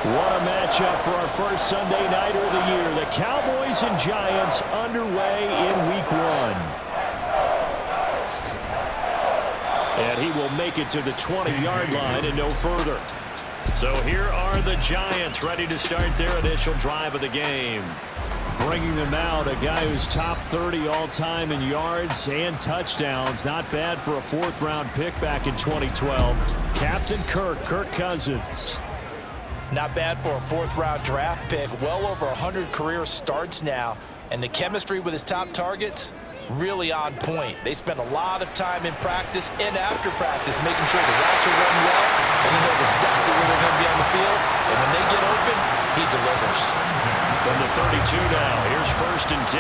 What a matchup for our first Sunday nighter of the year. The Cowboys and Giants underway in Week 1. And he will make it to the 20-yard line and no further. So here are the Giants ready to start their initial drive of the game. Bringing them out, a guy who's top 30 all-time in yards and touchdowns. Not bad for a fourth-round pick back in 2012. Captain Kirk Cousins. Not bad for a fourth-round draft pick. Well over 100 career starts now. And the chemistry with his top targets, really on point. They spend a lot of time in practice and after practice making sure the routes are run well, and he knows exactly where they're going to be on the field. And when they get open, he delivers. From the 32 now, here's 1st and 10.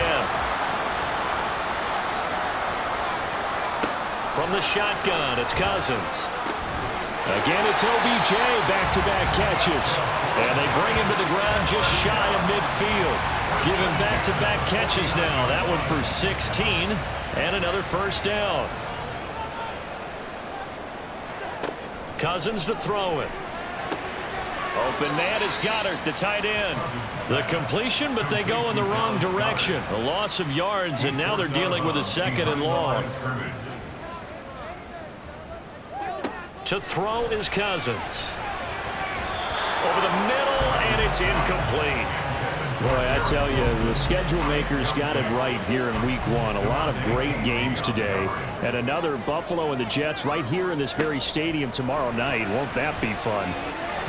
From the shotgun, it's Cousins. Again, it's OBJ, back-to-back catches. And they bring him to the ground just shy of midfield. Give him back-to-back catches now. That one for 16 and another first down. Cousins to throw it. Open man is Goddard, the tight end. The completion, but they go in the wrong direction. A loss of yards, and now they're dealing with a 2nd and long. To throw is Cousins. Over the middle, and it's incomplete. Boy, I tell you, the schedule makers got it right here in Week 1. A lot of great games today. And another Buffalo and the Jets right here in this very stadium tomorrow night. Won't that be fun?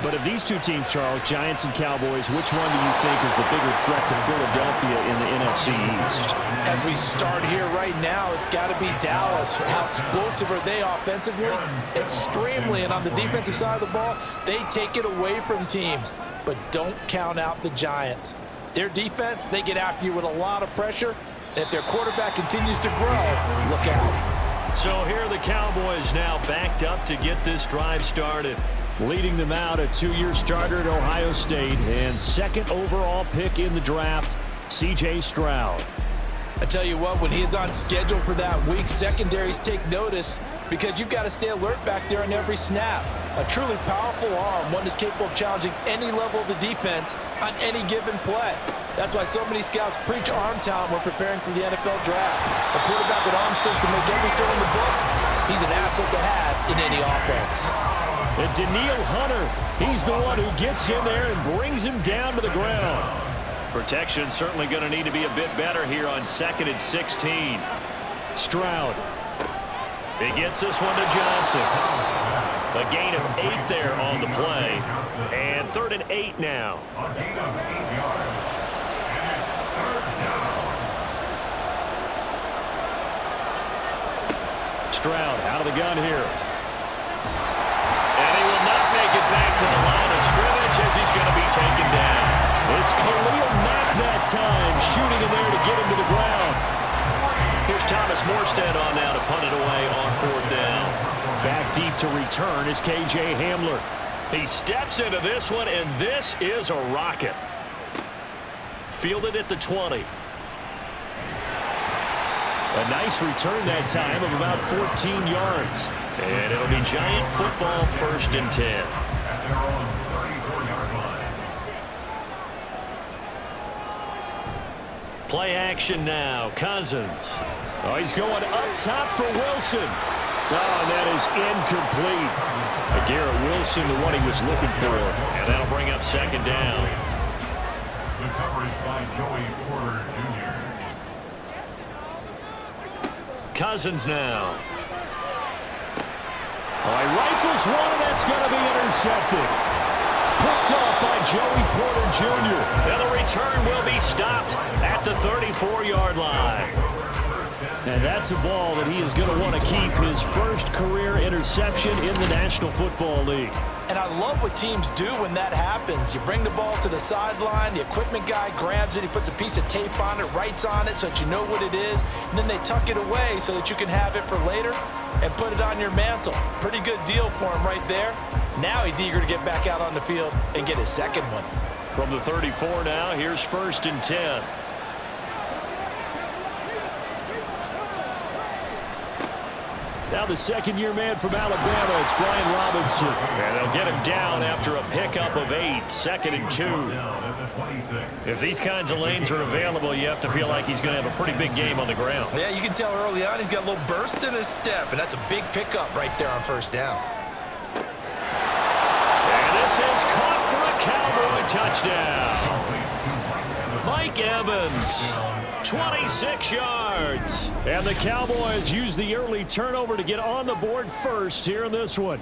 But of these two teams, Charles, Giants and Cowboys, which one do you think is the bigger threat to Philadelphia in the NFC East? As we start here right now, it's got to be Dallas. How explosive are they offensively? Extremely. And on the defensive side of the ball, they take it away from teams. But don't count out the Giants. Their defense, they get after you with a lot of pressure. And if their quarterback continues to grow, look out. So here are the Cowboys now backed up to get this drive started. Leading them out, a 2-year starter at Ohio State and 2nd overall pick in the draft, C.J. Stroud. I tell you what, when he is on schedule for that week, secondaries take notice because you've got to stay alert back there on every snap. A truly powerful arm, one that's capable of challenging any level of the defense on any given play. That's why so many scouts preach arm talent when preparing for the NFL draft. A quarterback with arm strength to make every throw in the book, he's an asset to have in any offense. And Daniil Hunter, he's the one who gets in there and brings him down to the ground. Protection certainly going to need to be a bit better here on 2nd and 16. Stroud. He gets this one to Johnson. A gain of 8 there on the play. And 3rd and 8 now. Stroud out of the gun here. Back to the line of scrimmage as he's going to be taken down. It's Khalil Mack that time, shooting in there to get him to the ground. Here's Thomas Morstead on now to punt it away on 4th down. Back deep to return is K.J. Hamler. He steps into this one, and this is a rocket. Fielded at the 20. A nice return that time of about 14 yards. And it'll be Giant football, 1st and 10. Play action now. Cousins. Oh, he's going up top for Wilson. Oh, and that is incomplete. Garrett Wilson, the one he was looking for. And that'll bring up 2nd down. The coverage by Joey Porter Jr. Cousins now. Oh, he rifles one, and that's going to be intercepted. Picked off by Joey Porter Jr. Now the return will be stopped at the 34-yard line. And that's a ball that he is going to want to keep, his first career interception in the National Football League. And I love what teams do when that happens. You bring the ball to the sideline, the equipment guy grabs it, he puts a piece of tape on it, writes on it so that you know what it is, and then they tuck it away so that you can have it for later and put it on your mantle. Pretty good deal for him right there. Now he's eager to get back out on the field and get his 2nd one. From the 34 now, here's 1st and 10. Now the second-year man from Alabama, it's Brian Robinson. And they'll get him down after a pickup of 8, 2nd and 2. If these kinds of lanes are available, you have to feel like he's going to have a pretty big game on the ground. Yeah, you can tell early on he's got a little burst in his step, and that's a big pickup right there on first down. And this is caught for a Cowboy touchdown. Mike Evans, 26 yards. And the Cowboys use the early turnover to get on the board first here in this one.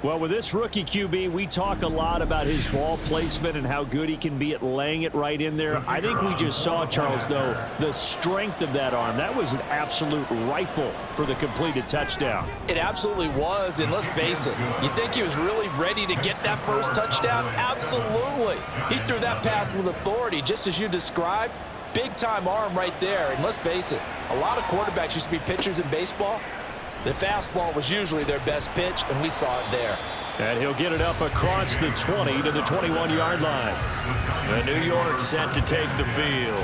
Well, with this rookie QB, we talk a lot about his ball placement and how good he can be at laying it right in there. I think we just saw, Charles, though, the strength of that arm. That was an absolute rifle for the completed touchdown. It absolutely was, and let's face it, you think he was really ready to get that first touchdown? Absolutely. He threw that pass with authority, just as you described. Big-time arm right there, and let's face it, a lot of quarterbacks used to be pitchers in baseball. The fastball was usually their best pitch, and we saw it there. And he'll get it up across the 20 to the 21-yard line. The New York set to take the field.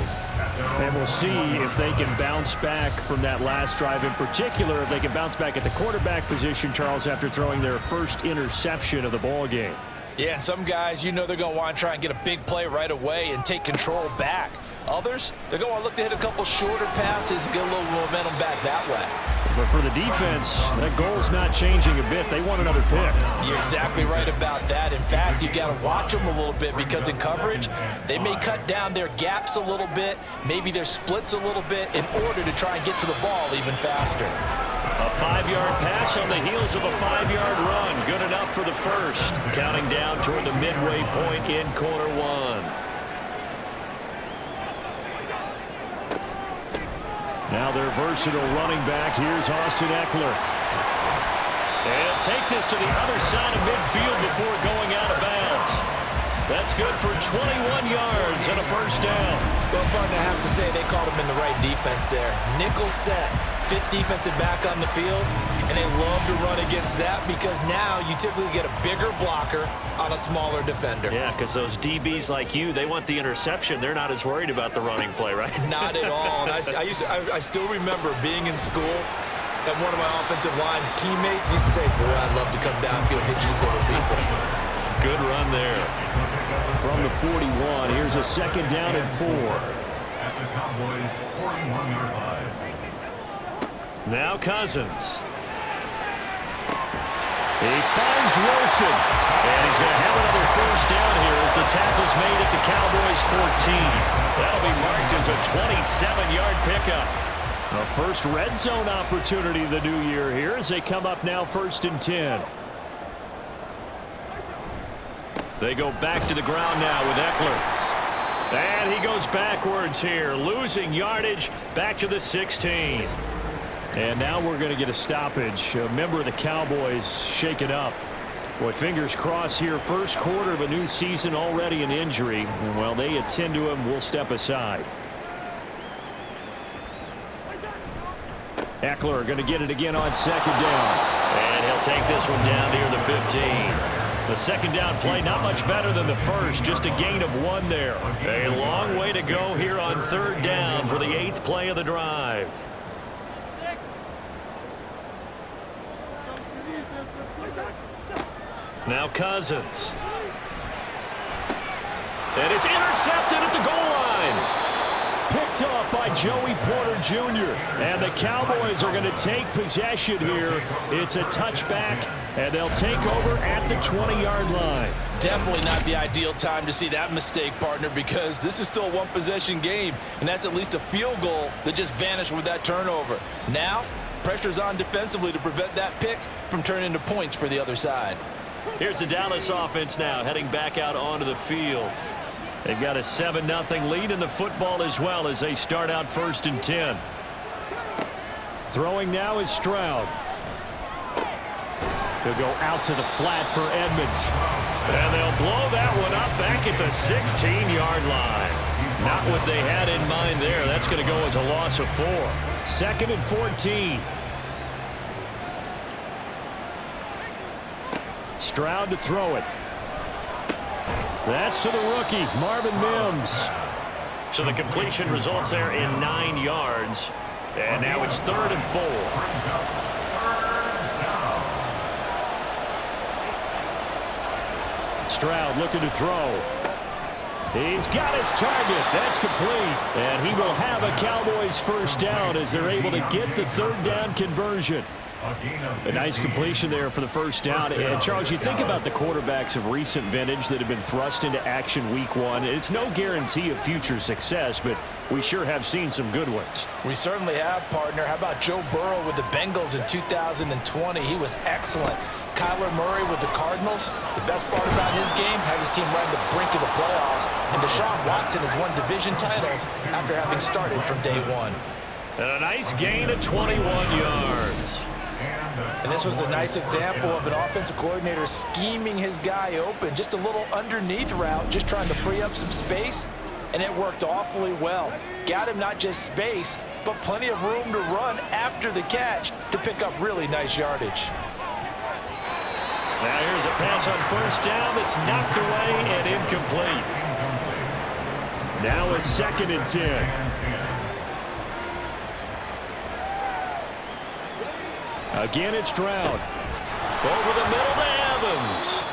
And we'll see if they can bounce back from that last drive. In particular, if they can bounce back at the quarterback position, Charles, after throwing their first interception of the ball game. Yeah, and some guys, you know they're going to want to try and get a big play right away and take control back. Others, they're going to want to look to hit a couple shorter passes and get a little momentum back that way. But for the defense, that goal's not changing a bit. They want another pick. You're exactly right about that. In fact, you got to watch them a little bit because in coverage, they may cut down their gaps a little bit, maybe their splits a little bit in order to try and get to the ball even faster. A 5-yard pass on the heels of a 5-yard run. Good enough for the first. Counting down toward the midway point in quarter one. Now their versatile running back. Here's Austin Eckler. And take this to the other side of midfield before going out of bounds. That's good for 21 yards and a first down. Well, partner, I have to say they called him in the right defense there. Nickel set, fifth defensive back on the field, and they love to run against that because now you typically get a bigger blocker on a smaller defender. Yeah, because those DBs like you, they want the interception. They're not as worried about the running play, right? Not at all. And I still remember being in school, and one of my offensive line teammates used to say, boy, I'd love to come downfield and hit you little people. Good run there. From the 41, here's a second down and 4. At the Cowboys' 41-yard line. Now Cousins. He finds Wilson. And he's going to have another first down here as the tackle's made at the Cowboys' 14. That'll be marked as a 27-yard pickup. A first red zone opportunity the new year here as they come up now 1st and 10. They go back to the ground now with Eckler. And he goes backwards here, losing yardage back to the 16. And now we're going to get a stoppage. A member of the Cowboys shaken up. Boy, fingers crossed here. First quarter of a new season, already an injury. And while they attend to him, we'll step aside. Eckler going to get it again on second down. And he'll take this one down near the 15. The second down play not much better than the first, just a gain of 1 there. A long way to go here on 3rd down for the 8th play of the drive. Now Cousins. And it's intercepted at the goal line. Picked off by Joey Porter Jr. And the Cowboys are going to take possession here. It's a touchback, and they'll take over at the 20-yard line. Definitely not the ideal time to see that mistake, partner, because this is still a one-possession game, and that's at least a field goal that just vanished with that turnover. Now, pressure's on defensively to prevent that pick from turning into points for the other side. Here's the Dallas offense now heading back out onto the field. They've got a 7-0 lead in the football as well as they start out 1st and 10. Throwing now is Stroud. He'll go out to the flat for Edmonds. And they'll blow that one up back at the 16-yard line. Not what they had in mind there. That's going to go as a loss of 4. 2nd and 14. Stroud to throw it. That's to the rookie, Marvin Mims. So the completion results there in 9 yards. And now it's 3rd and 4. Stroud looking to throw. He's got his target. That's complete. And he will have a Cowboys first down as they're able to get the 3rd down conversion. A nice completion there for the first down. And, Charles, you think about the quarterbacks of recent vintage that have been thrust into action week 1. It's no guarantee of future success, but we sure have seen some good ones. We certainly have, partner. How about Joe Burrow with the Bengals in 2020? He was excellent. Kyler Murray with the Cardinals. The best part about his game has his team right on the brink of the playoffs. And Deshaun Watson has won division titles after having started from day 1. And a nice gain of 21 yards. And this was a nice example of an offensive coordinator scheming his guy open. Just a little underneath route, just trying to free up some space. And it worked awfully well. Got him not just space, but plenty of room to run after the catch to pick up really nice yardage. Now here's a pass on first down that's knocked away and incomplete. Now a 2nd and 10. Again, it's Stroud. Over the middle to Evans.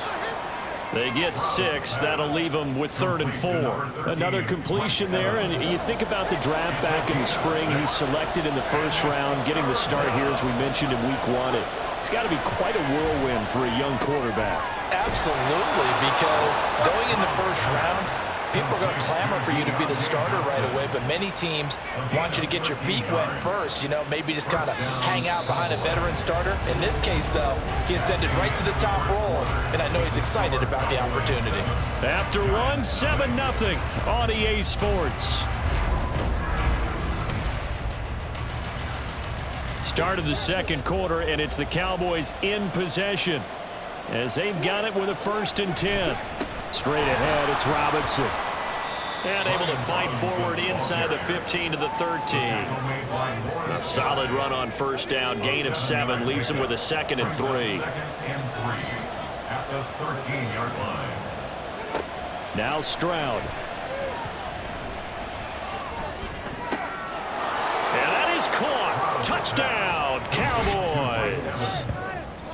They get 6. That'll leave them with 3rd and 4. Another completion there, and you think about the draft back in the spring. He's selected in the 1st round, getting the start here, as we mentioned, in week 1. It's got to be quite a whirlwind for a young quarterback. Absolutely, because going in the 1st round, people are going to clamor for you to be the starter right away, but many teams want you to get your feet wet first, maybe just kind of hang out behind a veteran starter. In this case, though, he ascended right to the top role, and I know he's excited about the opportunity. After 1, 7-0 on EA Sports. Start of the 2nd quarter, and it's the Cowboys in possession as they've got it with a 1st and 10. Straight ahead, it's Robinson. And able to fight forward inside the 15 to the 13. A solid run on first down. Gain of 7 leaves him with a 2nd and 3. At the 13-yard line. Now Stroud. And that is caught. Touchdown, Cowboys.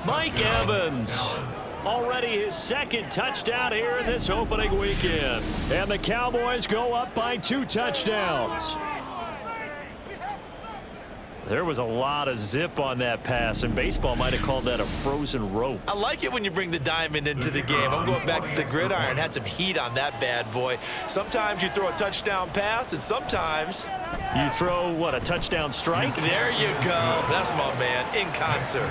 Mike Evans. Already his 2nd touchdown here in this opening weekend. And the Cowboys go up by 2 touchdowns. There was a lot of zip on that pass, and baseball might have called that a frozen rope. I like it when you bring the diamond into the game. I'm going back to the gridiron. Had some heat on that bad boy. Sometimes you throw a touchdown pass, and sometimes you throw, what, a touchdown strike? There you go. That's my man, in concert.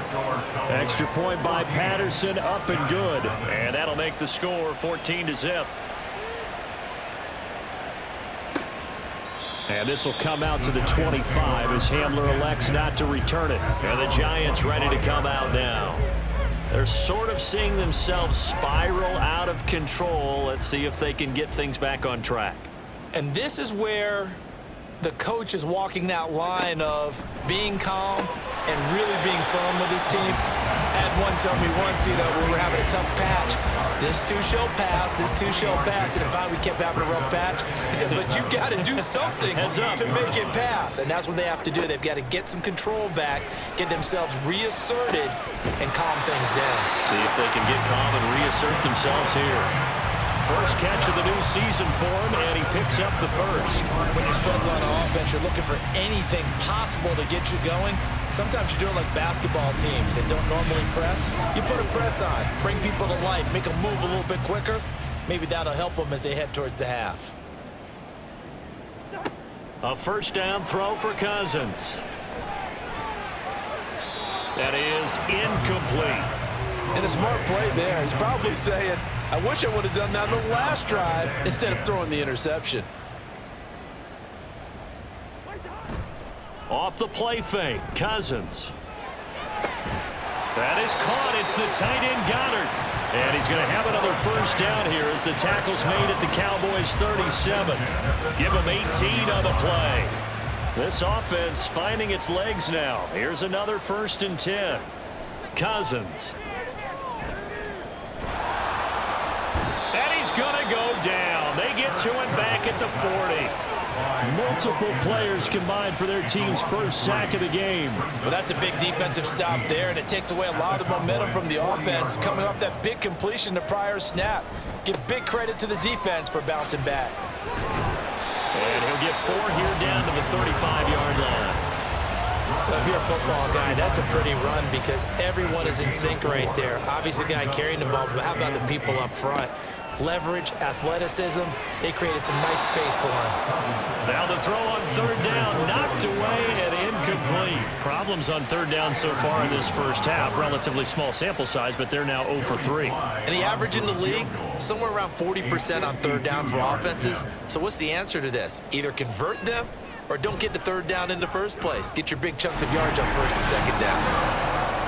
Extra point by Patterson, up and good. And that'll make the score 14-0. And this will come out to the 25 as Hamler elects not to return it. And the Giants ready to come out now. They're sort of seeing themselves spiral out of control. Let's see if they can get things back on track. And this is where the coach is walking that line of being calm and really being firm with his team. Had one tell me once, when we were having a tough patch, this too shall pass, this too shall pass. And if we kept having a rough patch, he said, but you got to do something to make it pass. And that's what they have to do. They've got to get some control back, get themselves reasserted, and calm things down. See if they can get calm and reassert themselves here. First catch of the new season for him, and he picks up the 1st. When you're struggling on offense, you're looking for anything possible to get you going. Sometimes you do it like basketball teams that don't normally press. You put a press on, bring people to life, make them move a little bit quicker. Maybe that'll help them as they head towards the half. A first down throw for Cousins. That is incomplete. And a smart play there. He's probably saying, I wish I would have done that on the last drive instead of throwing the interception. Off the play fake, Cousins. That is caught. It's the tight end Goddard. And he's going to have another first down here as the tackle's made at the Cowboys 37. Give him 18 on the play. This offense finding its legs now. Here's another 1st and 10. Cousins. And he's going to go down. They get to him back at the 40. Multiple players combined for their team's first sack of the game. Well, that's a big defensive stop there, and it takes away a lot of the momentum from the offense coming off that big completion the prior snap. Give big credit to the defense for bouncing back. And he'll get 4 here down to the 35-yard line. Well, if you're a football guy, that's a pretty run because everyone is in sync right there. Obviously, the guy carrying the ball, but how about the people up front? Leverage, athleticism, they created some nice space for him. Now the throw on 3rd down, knocked away and incomplete. Problems on 3rd down so far in this first half. Relatively small sample size, but they're now 0 for 3. And the average in the league, somewhere around 40% on 3rd down for offenses. So what's the answer to this? Either convert them or don't get to 3rd down in the first place. Get your big chunks of yards on 1st and 2nd down.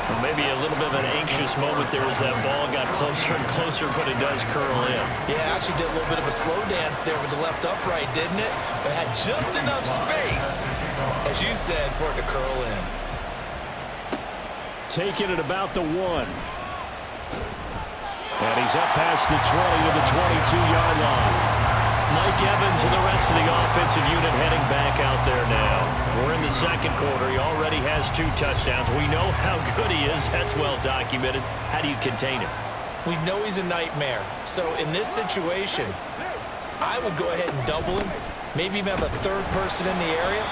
Well, maybe a little bit of an anxious moment there as that ball got closer and closer, but it does curl in. Yeah, actually did a little bit of a slow dance there with the left upright, didn't it? But had just enough space, as you said, for it to curl in. Taking it about the 1. And he's up past the 20 to the 22-yard line. Mike Evans and the rest of the offensive unit heading back out there now. We're in the 2nd quarter. He already has 2 touchdowns. We know how good he is. That's well documented. How do you contain him? We know he's a nightmare. So in this situation, I would go ahead and double him, maybe even have a 3rd person in the area,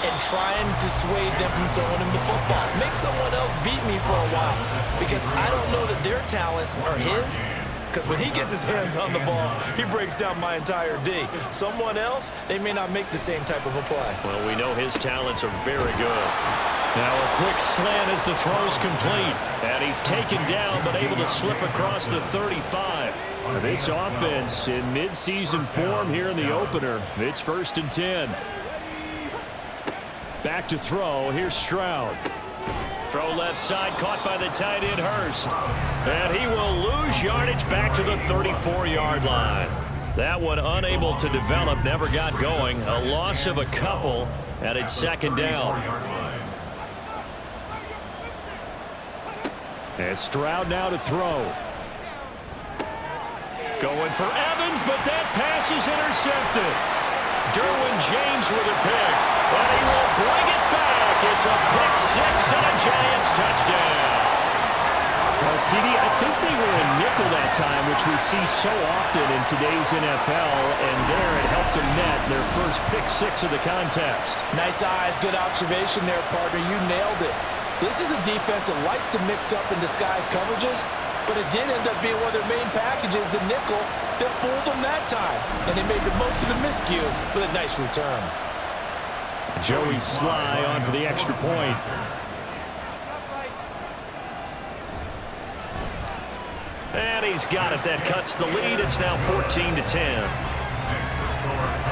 and try and dissuade them from throwing him the football. Make someone else beat me for a while because I don't know that their talents are his. Because when he gets his hands on the ball, he breaks down my entire D. Someone else, they may not make the same type of a play. Well, we know his talents are very good. Now a quick slant as the throw's complete. And he's taken down, but able to slip across the 35. This offense in midseason form here in the opener. It's 1st and 10. Back to throw. Here's Stroud. Throw left side, caught by the tight end, Hurst. And he will lose yardage back to the 34-yard line. That one unable to develop, never got going. A loss of a couple, and it's 2nd down. And Stroud now to throw. Going for Evans, but that pass is intercepted. Derwin James with a pick, and he will bring it back. It's a pick 6 and a Giants touchdown. Well, CD, I think they were in nickel that time, which we see so often in today's NFL, and there it helped them net their first pick 6 of the contest. Nice eyes, good observation there, partner. You nailed it. This is a defense that likes to mix up and disguise coverages, but it did end up being one of their main packages, the nickel, that fooled them that time. And they made the most of the miscue with a nice return. Joey Sly on for the extra point. And he's got it. That cuts the lead. It's now 14 to 10.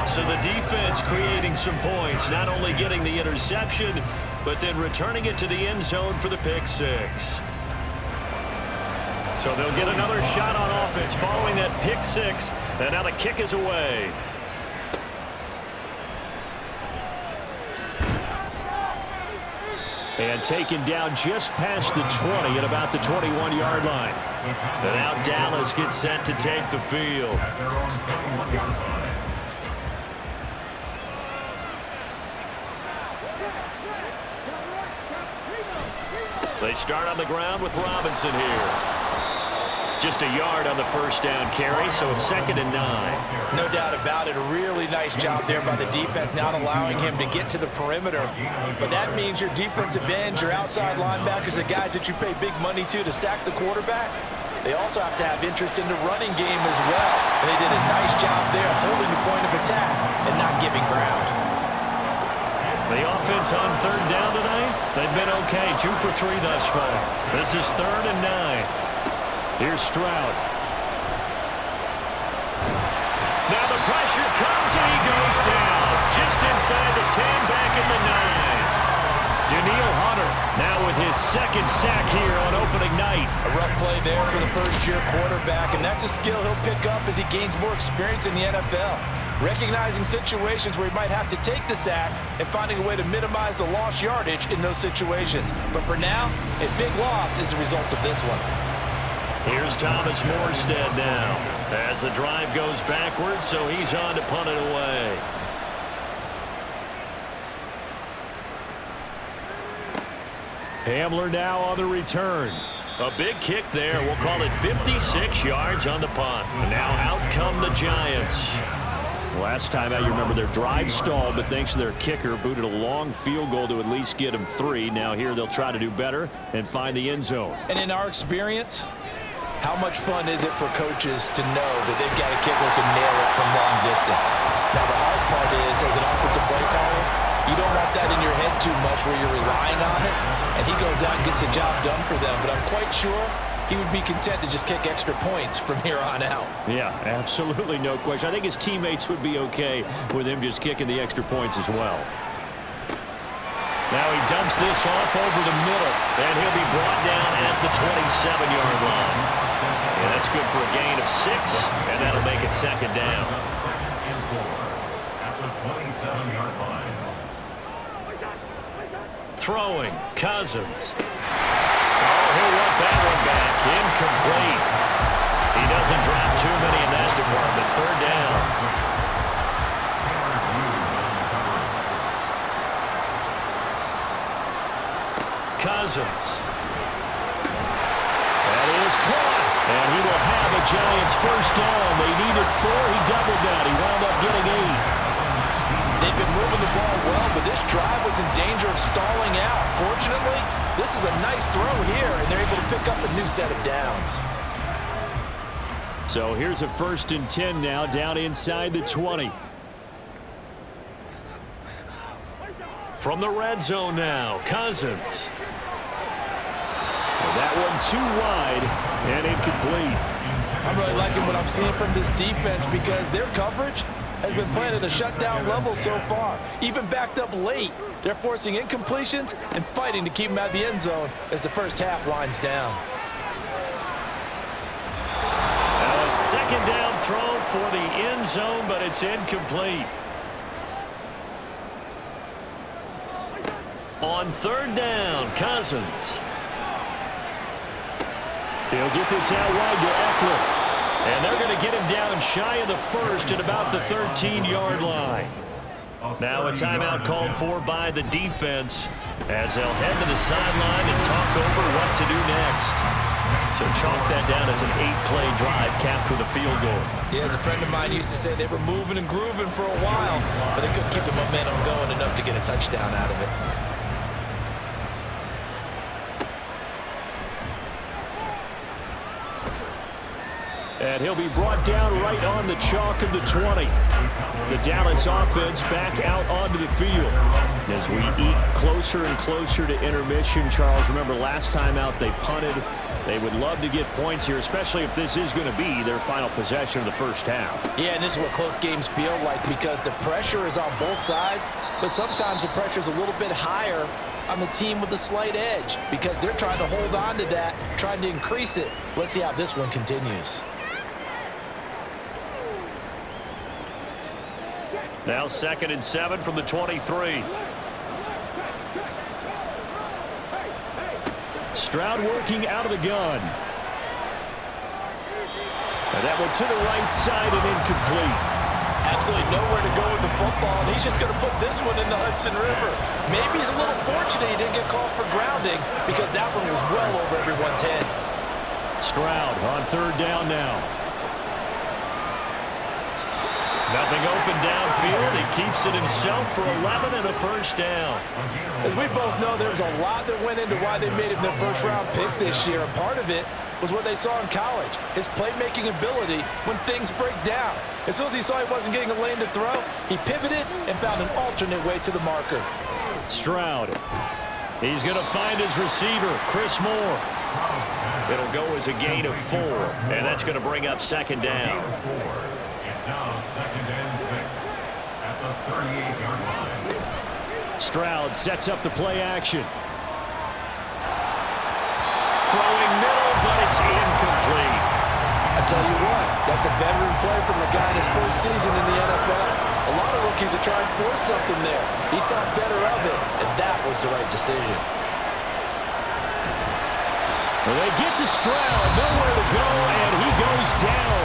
So the defense creating some points, not only getting the interception, but then returning it to the end zone for the pick 6. So they'll get another shot on offense following that pick 6. And now the kick is away. And taken down just past the 20 at about the 21-yard line. And now Dallas gets set to take the field. They start on the ground with Robinson here. Just a yard on the first down carry, so it's 2nd and 9. No doubt about it. A really nice job there by the defense, not allowing him to get to the perimeter. But that means your defensive ends, your outside linebackers, the guys that you pay big money to sack the quarterback, they also have to have interest in the running game as well. And they did a nice job there holding the point of attack and not giving ground. The offense on 3rd down tonight, they've been okay. 2 for 3 thus far. This is 3rd and 9. Here's Stroud. Now the pressure comes and he goes down. Just inside the 10, back at the 9. Daniil Hunter now with his 2nd sack here on opening night. A rough play there for the first-year quarterback, and that's a skill he'll pick up as he gains more experience in the NFL. Recognizing situations where he might have to take the sack and finding a way to minimize the lost yardage in those situations. But for now, a big loss is the result of this one. Here's Thomas Morstead now as the drive goes backwards, so he's on to punt it away. Hamler now on the return. A big kick there. We'll call it 56 yards on the punt. Now out come the Giants. Last time out, you remember their drive stalled, but thanks to their kicker, booted a long field goal to at least get them 3. Now here they'll try to do better and find the end zone. And in our experience, how much fun is it for coaches to know that they've got a kicker who can nail it from long distance? Now the hard part is, as an offensive play caller, you don't want that in your head too much where you're relying on it, and he goes out and gets the job done for them. But I'm quite sure he would be content to just kick extra points from here on out. Yeah, absolutely no question. I think his teammates would be okay with him just kicking the extra points as well. Now he dumps this off over the middle, and he'll be brought down at the 27-yard line. Yeah, that's good for a gain of 6, and that'll make it second down. At the 27-yard line. Throwing, Cousins. Oh, he'll want that one back. Incomplete. He doesn't drop too many in that department. Third down. Cousins. That is caught. And he will have a Giants first down. They needed 4. He doubled that. He wound up getting 8. They've been moving the ball well, but this drive was in danger of stalling out. Fortunately, this is a nice throw here, and they're able to pick up a new set of downs. So here's a 1st and 10 now, down inside the 20. From the red zone now, Cousins. And that one too wide and incomplete. I'm really liking what I'm seeing from this defense because their coverage has been playing at a shutdown level so far. Even backed up late, they're forcing incompletions and fighting to keep them out of the end zone as the first half winds down. Now a second down throw for the end zone, but it's incomplete. On 3rd down, Cousins. He'll get this out wide to Eckler. And they're going to get him down shy of the 1st at about the 13-yard line. Now a timeout called for by the defense as they'll head to the sideline and talk over what to do next. So chalk that down as an 8-play drive capped with a field goal. Yeah, as a friend of mine used to say, they were moving and grooving for a while, but they couldn't keep the momentum going enough to get a touchdown out of it. And he'll be brought down right on the chalk of the 20. The Dallas offense back out onto the field. As we eat closer and closer to intermission, Charles, remember last time out they punted. They would love to get points here, especially if this is going to be their final possession of the first half. Yeah, and this is what close games feel like because the pressure is on both sides, but sometimes the pressure is a little bit higher on the team with the slight edge because they're trying to hold on to that, trying to increase it. Let's see how this one continues. Now 2nd and 7 from the 23. Stroud working out of the gun. And that one to the right side and incomplete. Absolutely nowhere to go with the football, and he's just going to put this one in the Hudson River. Maybe he's a little fortunate he didn't get called for grounding because that one was well over everyone's head. Stroud on 3rd down now. Nothing open downfield. He keeps it himself for 11 and a first down. As we both know, there was a lot that went into why they made him their first-round pick this year. And part of it was what they saw in college, his playmaking ability when things break down. As soon as he saw he wasn't getting a lane to throw, he pivoted and found an alternate way to the marker. Stroud. He's going to find his receiver, Chris Moore. It'll go as a gain of 4, and that's going to bring up 2nd down. Now 2nd and 6 at the 38-yard line. Stroud sets up the play action. Throwing middle, but it's incomplete. I tell you what, that's a veteran play from the guy in his first season in the NFL. A lot of rookies are trying to force something there. He thought better of it, and that was the right decision. Well, they get to Stroud, nowhere to go, and he goes down.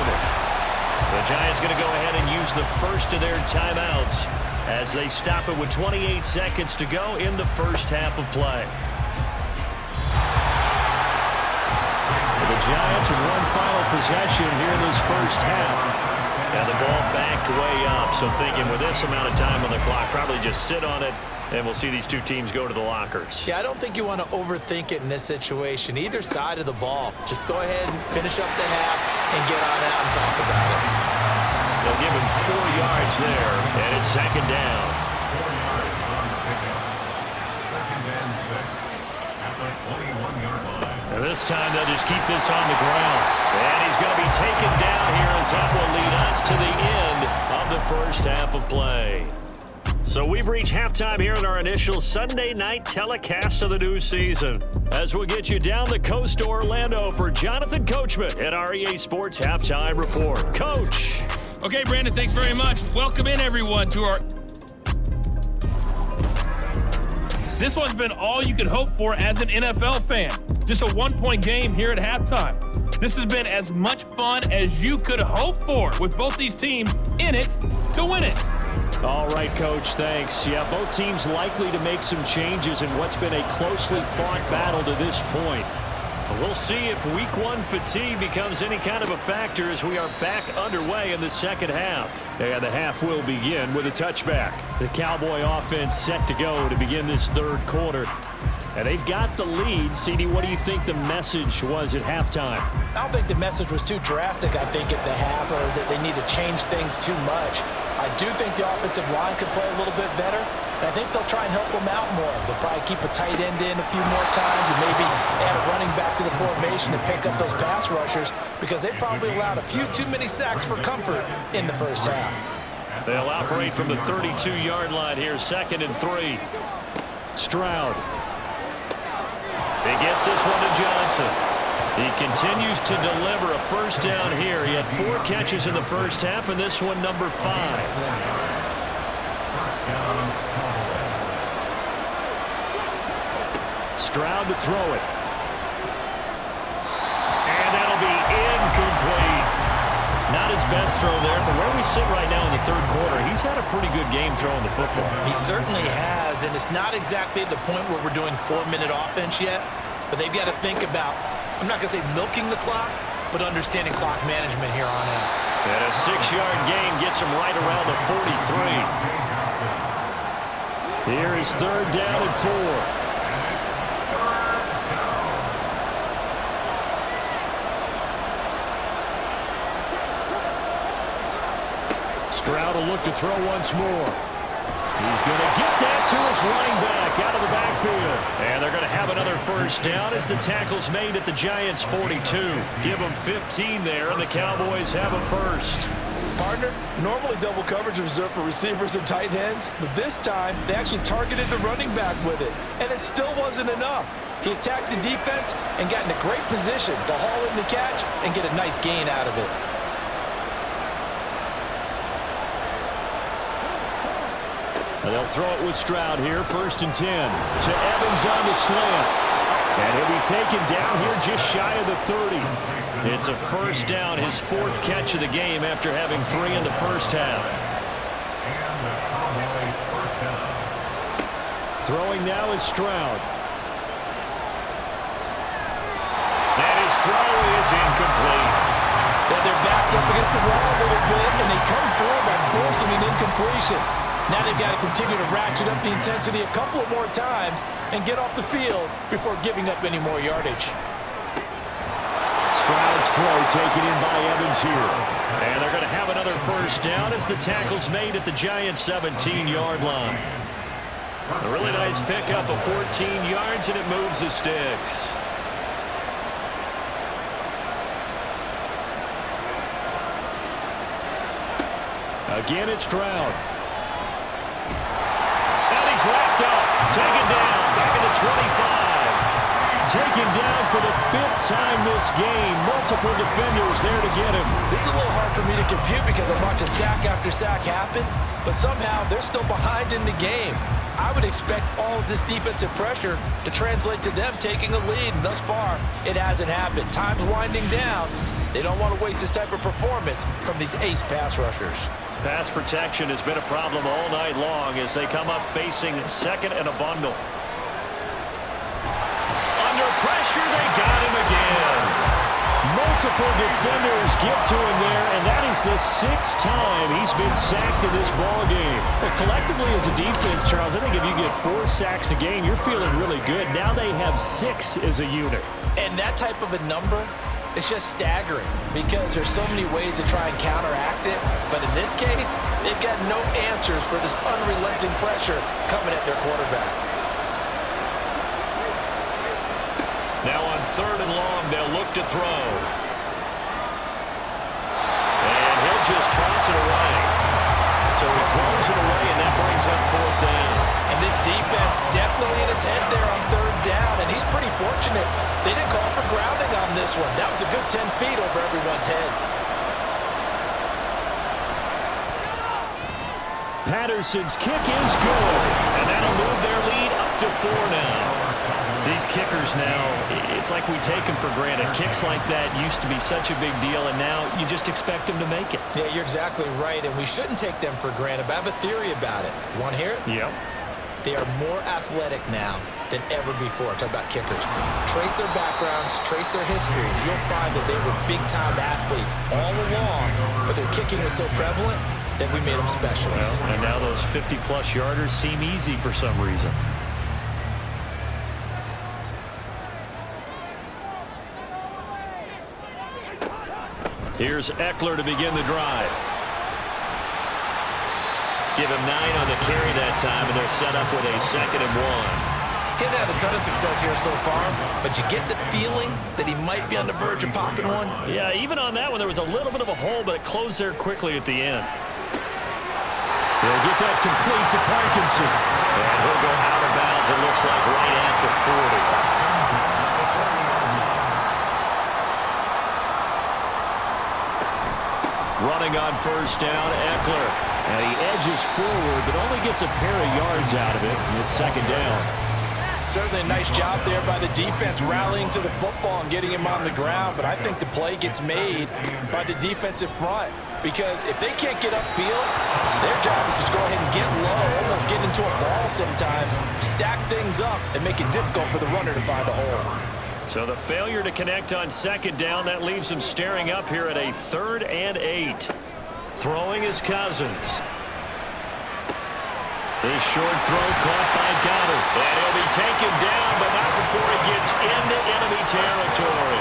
The Giants going to go ahead and use the first of their timeouts as they stop it with 28 seconds to go in the first half of play. Giants with one final possession here in this first half. And the ball backed way up, so thinking with this amount of time on the clock, probably just sit on it, and we'll see these two teams go to the lockers. Yeah, I don't think you want to overthink it in this situation. Either side of the ball. Just go ahead and finish up the half and get on out and talk about it. They'll give him 4 yards there, and it's second down. 4 yards on the pickup. Second and 6 at the 21-yard line. And this time they'll just keep this on the ground. And he's going to be taken down here as that will lead us to the end of the first half of play. So we've reached halftime here in our initial Sunday night telecast of the new season. As we'll get you down the coast to Orlando for Jonathan Coachman at our EA Sports Halftime Report. Coach. Okay, Brandon, thanks very much. Welcome in, everyone, to our... This one's been all you could hope for as an NFL fan. Just a one-point game here at halftime. This has been as much fun as you could hope for with both these teams in it to win it. All right, Coach, thanks. Yeah, both teams likely to make some changes in what's been a closely fought battle to this point. We'll see if Week 1 fatigue becomes any kind of a factor as we are back underway in the second half. And the half will begin with a touchback. The Cowboy offense set to go to begin this third quarter. And they've got the lead. CD, what do you think the message was at halftime? I don't think the message was too drastic, I think, at the half, or that they need to change things too much. I do think the offensive line could play a little bit better, and I think they'll try and help them out more. They'll probably keep a tight end in a few more times and maybe add a running back to the formation and pick up those pass rushers because they probably allowed a few too many sacks for comfort in the first half. They'll operate from the 32-yard line here, 2nd and 3. Stroud. He gets this one to Johnson. He continues to deliver a first down here. He had 4 catches in the first half, and this one number 5. Stroud to throw it. And that'll be incomplete. Not his best throw there, but where we sit right now in the third quarter, he's had a pretty good game throwing the football. He certainly has, and it's not exactly at the point where we're doing 4-minute offense yet, but they've got to think about, I'm not going to say milking the clock, but understanding clock management here on out. And a 6-yard gain gets him right around the 43. Here is 3rd down and 4. Stroud will look to throw once more. He's going to get that to his running back out of the backfield. And they're going to have another first down as the tackle's made at the Giants' 42. Give them 15 there, and the Cowboys have a first. Partner, normally double coverage is reserved for receivers and tight ends, but this time they actually targeted the running back with it, and it still wasn't enough. He attacked the defense and got in a great position to haul in the catch and get a nice gain out of it. And they'll throw it with Stroud here, 1st and 10. To Evans on the slant. And he'll be taken down here just shy of the 30. It's a first down, his 4th catch of the game after having 3 in the first half. Throwing now is Stroud. And his throw is incomplete. Yeah, their back's up against the wall a little bit, and they come through by forcing an incompletion. Now they've got to continue to ratchet up the intensity a couple of more times and get off the field before giving up any more yardage. Stroud's throw taken in by Evans here. And they're going to have another first down as the tackle's made at the Giants' 17-yard line. A really nice pickup of 14 yards, and it moves the sticks. Again, it's Stroud. And he's wrapped up. Taken down. Back at the 25. Taken down for the 5th time this game. Multiple defenders there to get him. This is a little hard for me to compute because I'm watching sack after sack happen, but somehow they're still behind in the game. I would expect all of this defensive pressure to translate to them taking a lead, and thus far, it hasn't happened. Time's winding down. They don't want to waste this type of performance from these ace pass rushers. Pass protection has been a problem all night long as they come up facing 2nd and a bundle. Under pressure, they got him again. Multiple defenders get to him there, and that is the 6th time he's been sacked in this ballgame. Well, collectively as a defense, Charles, I think if you get 4 sacks a game, you're feeling really good. Now they have 6 as a unit. And that type of a number, it's just staggering because there's so many ways to try and counteract it. But in this case, they've got no answers for this unrelenting pressure coming at their quarterback. Now on 3rd and long, they'll look to throw. And he'll just toss it away. So he throws it away, and that brings up 4th down. And this defense definitely in his head there on 3rd down, and he's pretty fortunate. They didn't call for grounding on this one. That was a good 10 feet over everyone's head. Patterson's kick is good, and that'll move their lead up to 4 now. These kickers now, it's like we take them for granted. Kicks like that used to be such a big deal, and now you just expect them to make it. Yeah, you're exactly right, and we shouldn't take them for granted, but I have a theory about it. You want to hear it? Yep. They are more athletic now than ever before. Talk about kickers. Trace their backgrounds, trace their histories. You'll find that they were big-time athletes all along, but their kicking was so prevalent that we made them specialists. Well, and now those 50-plus yarders seem easy for some reason. Here's Eckler to begin the drive. Give him 9 on the carry that time, and they're set up with a 2nd and 1. He hasn't had a ton of success here so far, but you get the feeling that he might be on the verge of popping one. Yeah, even on that one, there was a little bit of a hole, but it closed there quickly at the end. They'll get that complete to Parkinson. And he'll go out of bounds, it looks like, right at the 40. Running on 1st down, Eckler. And he edges forward, but only gets a pair of yards out of it, and it's 2nd down. Certainly a nice job there by the defense rallying to the football and getting him on the ground, but I think the play gets made by the defensive front because if they can't get upfield, their job is to go ahead and get low, almost get into a ball sometimes, stack things up, and make it difficult for the runner to find a hole. So the failure to connect on 2nd down, that leaves him staring up here at a 3rd and 8. Throwing is Cousins. This short throw caught by Goddard. And he'll be taken down, but not before he gets into enemy territory.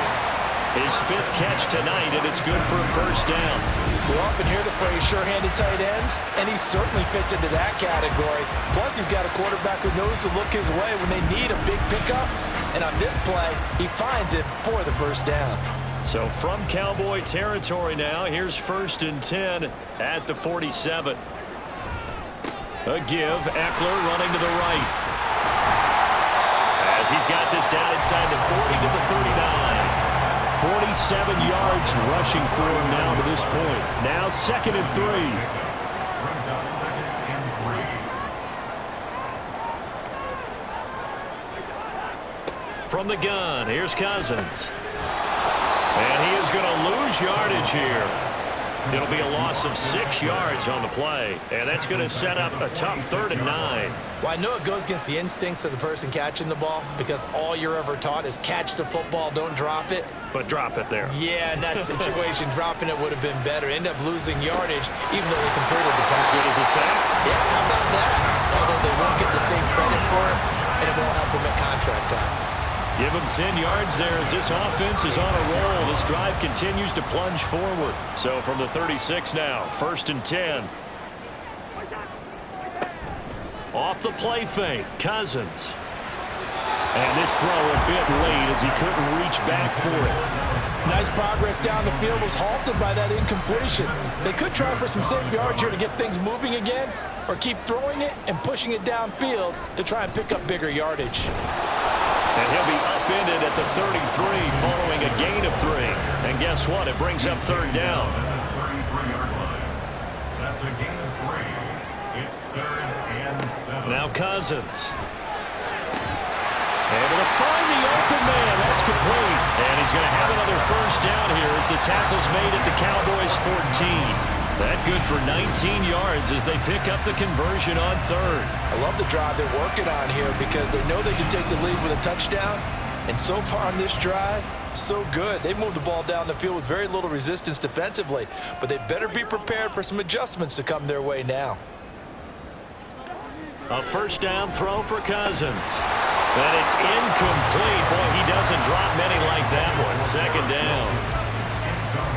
His 5th catch tonight, and it's good for a 1st down. We often hear the phrase sure-handed tight ends, and he certainly fits into that category. Plus, he's got a quarterback who knows to look his way when they need a big pickup. And on this play, he finds it for the 1st down. So from Cowboy territory now, here's 1st and 10 at the 47. A give, Eckler running to the right. As he's got this down inside the 40 to the 39. 47 yards rushing for him now to this point. Now 2nd and 3. Brings up 2nd and 3. From the gun, here's Cousins. And he is going to lose yardage here. It'll be a loss of 6 yards on the play, and that's going to set up a tough 3rd and 9. Well, I know it goes against the instincts of the person catching the ball because all you're ever taught is catch the football, don't drop it. But drop it there. Yeah, in that situation, dropping it would have been better. End up losing yardage, even though they completed the pass. Good as a sack. Yeah, how about that? Although they won't get the same credit for it, and it won't help them at contract time. Give him 10 yards there as this offense is on a roll. This drive continues to plunge forward. So from the 36 now, 1st and 10. Off the play fake, Cousins. And this throw a bit late as he couldn't reach back for it. Nice progress down the field was halted by that incompletion. They could try for some safe yards here to get things moving again, or keep throwing it and pushing it downfield to try and pick up bigger yardage. And he'll be upended at the 33 following a gain of 3. And guess what? It brings up 3rd down. 33-yard line. That's a gain of 3. It's 3rd and 7. Now Cousins. Able to find the open man. That's complete. And he's going to have another 1st down here as the tackle's made at the Cowboys 14. That good for 19 yards as they pick up the conversion on 3rd. I love the drive they're working on here because they know they can take the lead with a touchdown. And so far on this drive, So good. They moved the ball down the field with very little resistance defensively, but they better be prepared for some adjustments to come their way now. A first down throw for Cousins. And it's incomplete. Boy, he doesn't drop many like that one. Second down.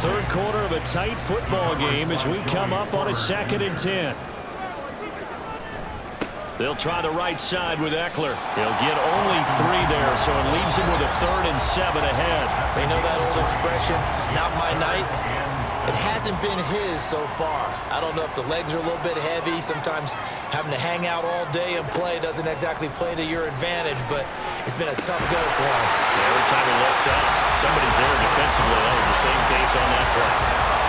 Third quarter of a tight football game as we come up on a 2nd and 10. They'll try the right side with Eckler. He'll get only 3 there, so it leaves him with a 3rd and 7 ahead. They know that old expression, it's not my night. It hasn't been his so far. I don't know if the legs are a little bit heavy. Sometimes having to hang out all day and play doesn't exactly play to your advantage, but it's been a tough go for him. Every time he looks up, somebody's there defensively. That was the same case on that play.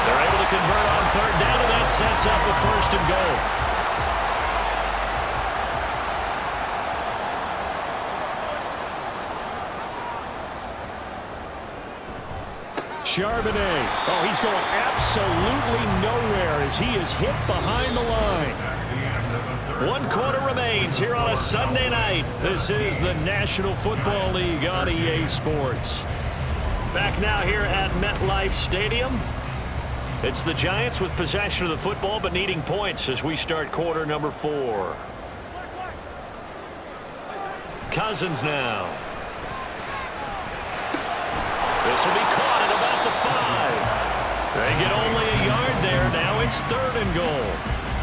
They're able to convert on 3rd down, and that sets up a 1st and goal. Charbonnet. Oh, he's going absolutely nowhere as he is hit behind the line. 1 quarter remains here on a Sunday night. This is the National Football League on EA Sports. Back now here at MetLife Stadium. It's the Giants with possession of the football but needing points as we start quarter number 4. Cousins now. This will be caught at about the 5. They get only a yard there. Now it's 3rd and goal.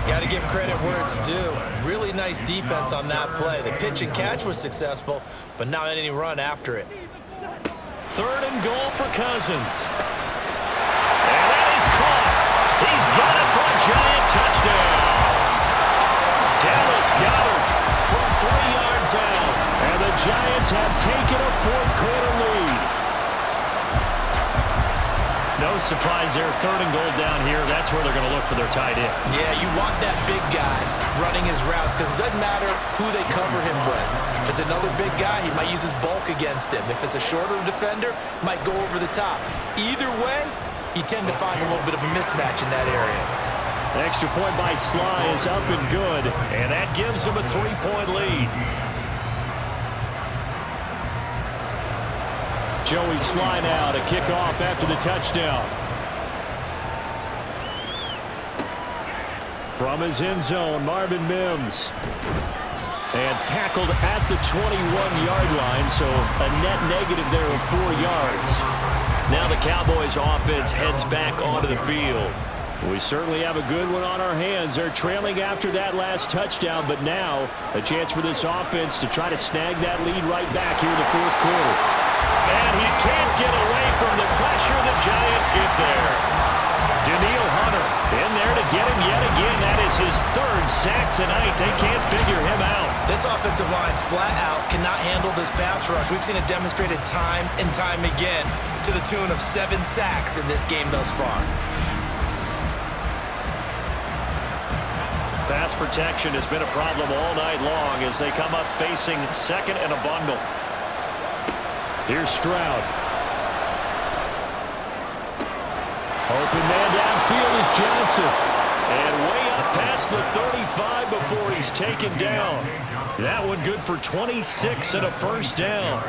Got to give credit where it's due. Really nice defense on that play. The pitch and catch was successful, but not any run after it. 3rd and goal for Cousins. And that is caught. He's got it for a Giant touchdown. Dallas Goedert from 3 yards out. And the Giants have taken a 4th quarter lead. No surprise there. 3rd and goal down here. That's where they're going to look for their tight end. Yeah, you want that big guy running his routes because it doesn't matter who they cover him with. If it's another big guy, he might use his bulk against him. If it's a shorter defender, might go over the top. Either way, you tend to find a little bit of a mismatch in that area. Extra point by Sly is up and good, and that gives them a 3-point lead. Joey Sly now to kick off after the touchdown. From his end zone, Marvin Mims. And tackled at the 21-yard line, so a net negative there of 4 yards. Now the Cowboys offense heads back onto the field. We certainly have a good one on our hands. They're trailing after that last touchdown, but now a chance for this offense to try to snag that lead right back here in the 4th quarter. And he can't get away from the pressure. The Giants get there. Daniil Hunter in there to get him yet again. That is his 3rd sack tonight. They can't figure him out. This offensive line flat out cannot handle this pass rush. We've seen it demonstrated time and time again to the tune of 7 sacks in this game thus far. Pass protection has been a problem all night long as they come up facing 2nd and a bundle. Here's Stroud. Open man downfield is Johnson. And way up past the 35 before he's taken down. That one good for 26 and a 1st down.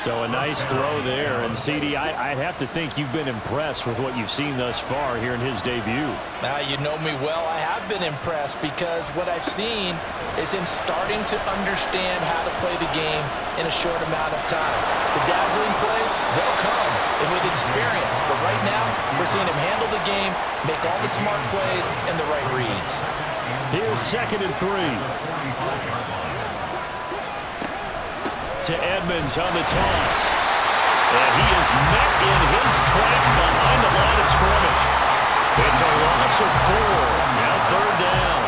So a nice throw there. And, CD, I'd have to think you've been impressed with what you've seen thus far here in his debut. Now, you know me well. I have been impressed because what I've seen is him starting to understand how to play the game in a short amount of time. The dazzling plays, they'll come and with experience. But right now, we're seeing him handle the game, make all the smart plays, and the right reads. Here's 2nd and 3. To Edmonds on the toss. And he is met in his tracks behind the line of scrimmage. It's a loss of 4. Now 3rd down.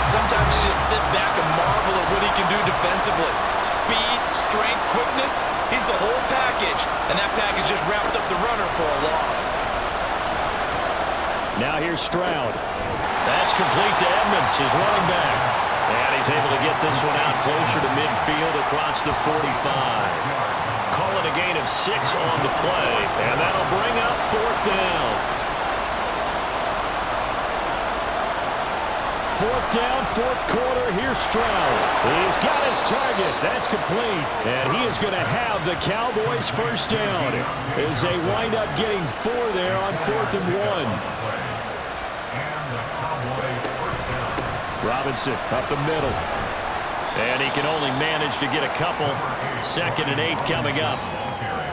Sometimes you just sit back and marvel at what he can do defensively. Speed, strength, quickness, he's the whole package. And that package just wrapped up the runner for a loss. Now here's Stroud. That's complete to Edmonds, his running back. And he's able to get this one out closer to midfield across the 45. Call it a gain of 6 on the play. And that'll bring up 4th down. 4th down, 4th quarter. Here's Stroud. He's got his target. That's complete. And he is going to have the Cowboys first down as they wind up getting 4 there on 4th and 1. Robinson up the middle. And he can only manage to get a couple. 2nd and 8 coming up.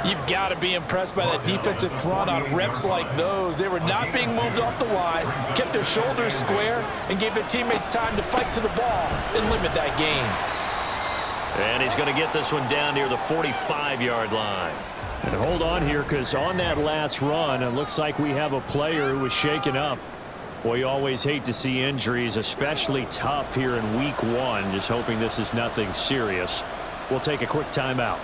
You've got to be impressed by that defensive front on reps like those. They were not being moved off the line, kept their shoulders square, and gave their teammates time to fight to the ball and limit that gain. And he's going to get this one down near the 45-yard line. And hold on here, because on that last run, it looks like we have a player who was shaken up. Boy, you always hate to see injuries, especially tough here in week 1. Just hoping this is nothing serious. We'll take a quick timeout.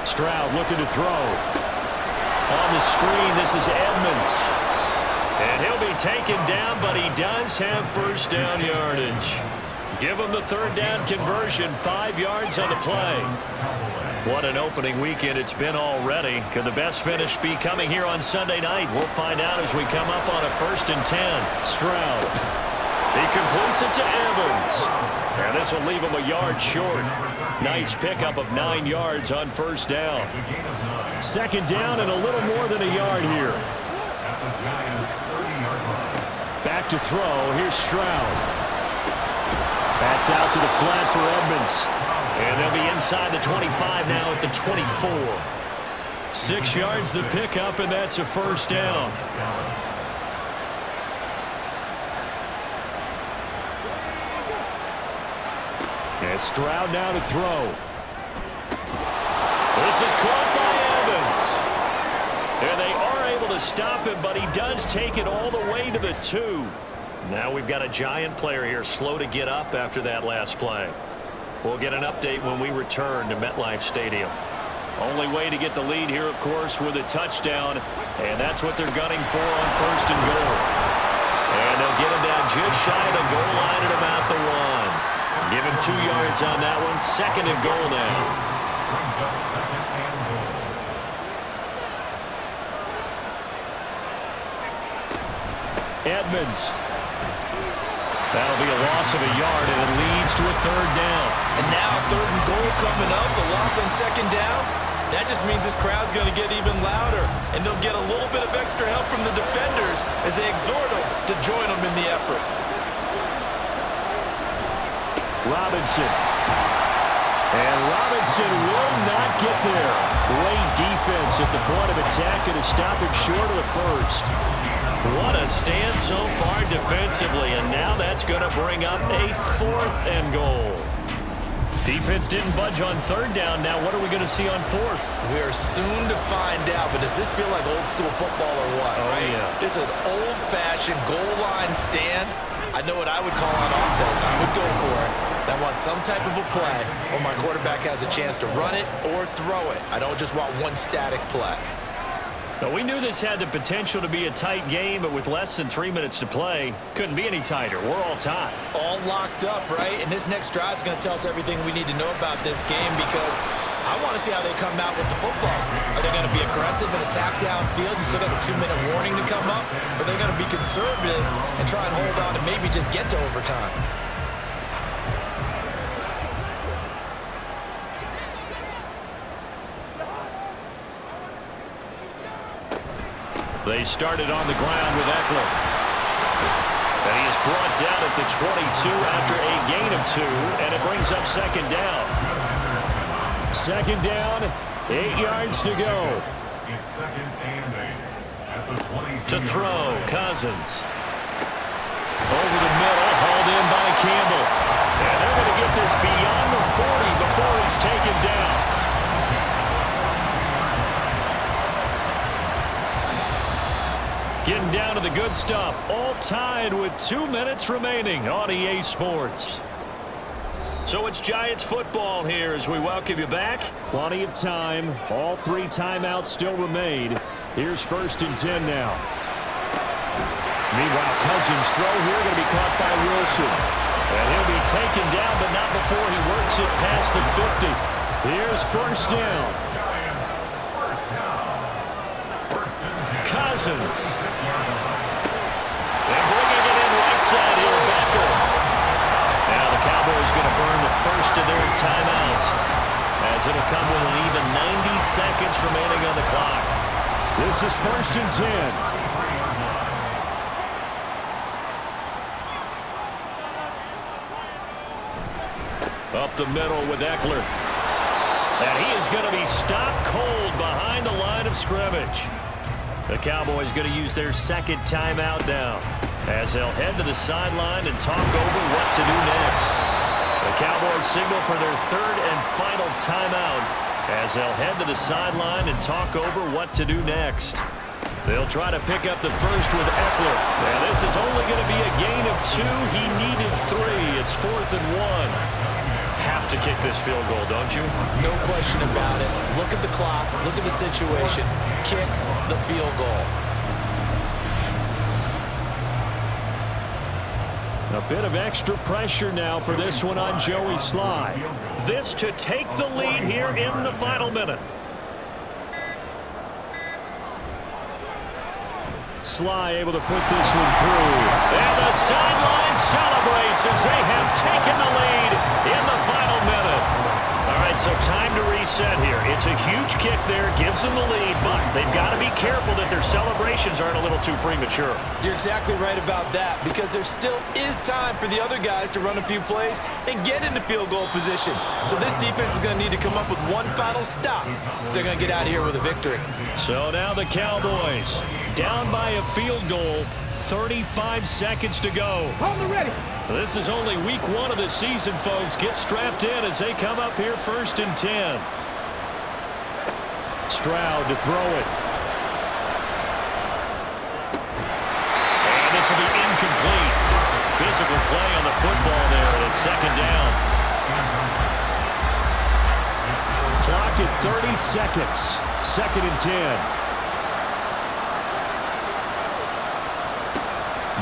Stroud looking to throw. On the screen, this is Edmonds. And he'll be taken down, but he does have first down yardage. Give him the 3rd down conversion, 5 yards on the play. What an opening weekend it's been already. Could the best finish be coming here on Sunday night? We'll find out as we come up on a 1st and 10. Stroud. He completes it to Evans. And this will leave him a yard short. Nice pickup of 9 yards on first down. 2nd down and a little more than a yard here. Back to throw. Here's Stroud. That's out to the flat for Edmonds. And they'll be inside the 25 now at the 24. 6 yards the pickup, and that's a first down. And Stroud now to throw. This is caught by Evans. And they are able to stop him, but he does take it all the way to the 2. Now we've got a Giant player here slow to get up after that last play. We'll get an update when we return to MetLife Stadium. Only way to get the lead here, of course, with a touchdown. And that's what they're gunning for on 1st and goal. And they'll get him down just shy of the goal line at about the 1. Give him 2 yards on that one. 2nd and goal now. Edmonds. That'll be a loss of a yard, and it leads to a 3rd down. And now 3rd and goal coming up. The loss on 2nd down. That just means this crowd's going to get even louder. And they'll get a little bit of extra help from the defenders as they exhort them to join them in the effort. Robinson. And Robinson will not get there. Great defense at the point of attack and to stop him short of the 1st. What a stand so far defensively, and now that's going to bring up a 4th and goal. Defense didn't budge on 3rd down. Now what are we going to see on 4th? We are soon to find out, but does this feel like old school football or what? Oh, right? yeah. This is an old-fashioned goal line stand. I know what I would call on offense. I would go for it. I want some type of a play where my quarterback has a chance to run it or throw it. I don't just want one static play. Now, we knew this had the potential to be a tight game, but with less than 3 minutes to play, couldn't be any tighter. We're all tied. All locked up, right? And this next drive is going to tell us everything we need to know about this game because I want to see how they come out with the football. Are they going to be aggressive and attack downfield? You still got the 2-minute warning to come up? Or are they going to be conservative and try and hold on and maybe just get to overtime? They started on the ground with Eckler. And he is brought down at the 22 after a gain of 2, and it brings up 2nd down. 2nd down, 8 yards to go. It's 2nd and 8 at the 22. To throw, Cousins. Over the middle, hauled in by Campbell. And they're going to get this beyond the 40 before he's taken down. Getting down to the good stuff. All tied with 2 minutes remaining on EA Sports. So it's Giants football here as we welcome you back. Plenty of time. All 3 timeouts still remain. Here's 1st and 10 now. Meanwhile, Cousins' throw here going to be caught by Wilson. And he'll be taken down, but not before he works it past the 50. Here's 1st down. Cousins. And bringing it in right side here, back to their timeouts, as it'll come with an even 90 seconds remaining on the clock. This is 1st and 10. Up the middle with Eckler. And he is going to be stopped cold behind the line of scrimmage. The Cowboys going to use their second timeout now, as they'll head to the sideline and talk over what to do next. The Cowboys signal for their third and final timeout, as they'll head to the sideline and talk over what to do next. They'll try to pick up the first with Eckler. And this is only going to be a gain of 2. He needed 3. It's 4th and 1. Have to kick this field goal, don't you? No question about it. Look at the clock. Look at the situation. Kick the field goal. A bit of extra pressure now for this one on Joey Sly. This to take the lead here in the final minute. Sly able to put this one through. And the sideline celebrates as they have taken the lead in the final minute. All right, so time to reset here. It's a huge kick there, gives them the lead, but they've got to be careful that their celebrations aren't a little too premature. You're exactly right about that, because there still is time for the other guys to run a few plays and get into field goal position. So this defense is going to need to come up with one final stop if they're going to get out of here with a victory. So now the Cowboys down by a field goal, 35 seconds to go. This is only week 1 of the season, folks. Get strapped in as they come up here 1st and 10. Stroud to throw it. And this will be incomplete. Physical play on the football there, and it's 2nd down. Clock at 30 seconds. 2nd and 10.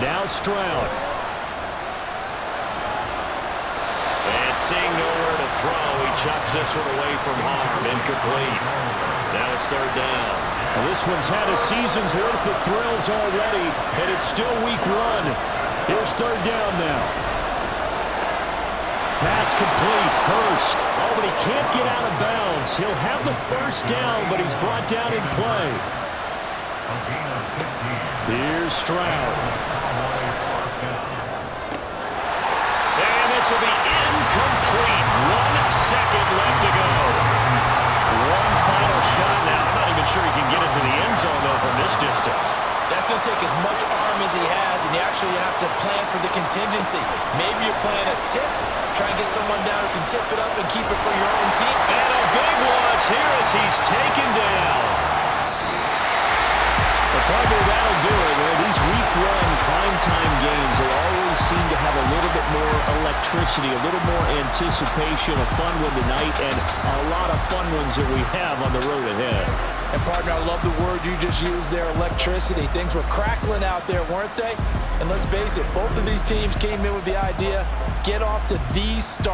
Now Stroud. And seeing nowhere to throw, he chucks this one away from harm. Incomplete. Now it's 3rd down. Well, this one's had a season's worth of thrills already, and it's still week 1. Here's 3rd down now. Pass complete. Hurst. Oh, but he can't get out of bounds. He'll have the 1st down, but he's brought down in play. Here's Stroud. And this will be incomplete. 1 second left to go. One final shot now. I'm not even sure he can get it to the end zone, though, from this distance. That's going to take as much arm as he has, and you actually have to plan for the contingency. Maybe you're playing a tip. Try and get someone down who can tip it up and keep it for your own team. And a big loss here as he's taken down. Probably that'll do it. These week 1 primetime games, they always seem to have a little bit more electricity, a little more anticipation, a fun one tonight, and a lot of fun ones that we have on the road ahead. And, partner, I love the word you just used there, electricity. Things were crackling out there, weren't they? And let's face it, both of these teams came in with the idea, get off to these starts.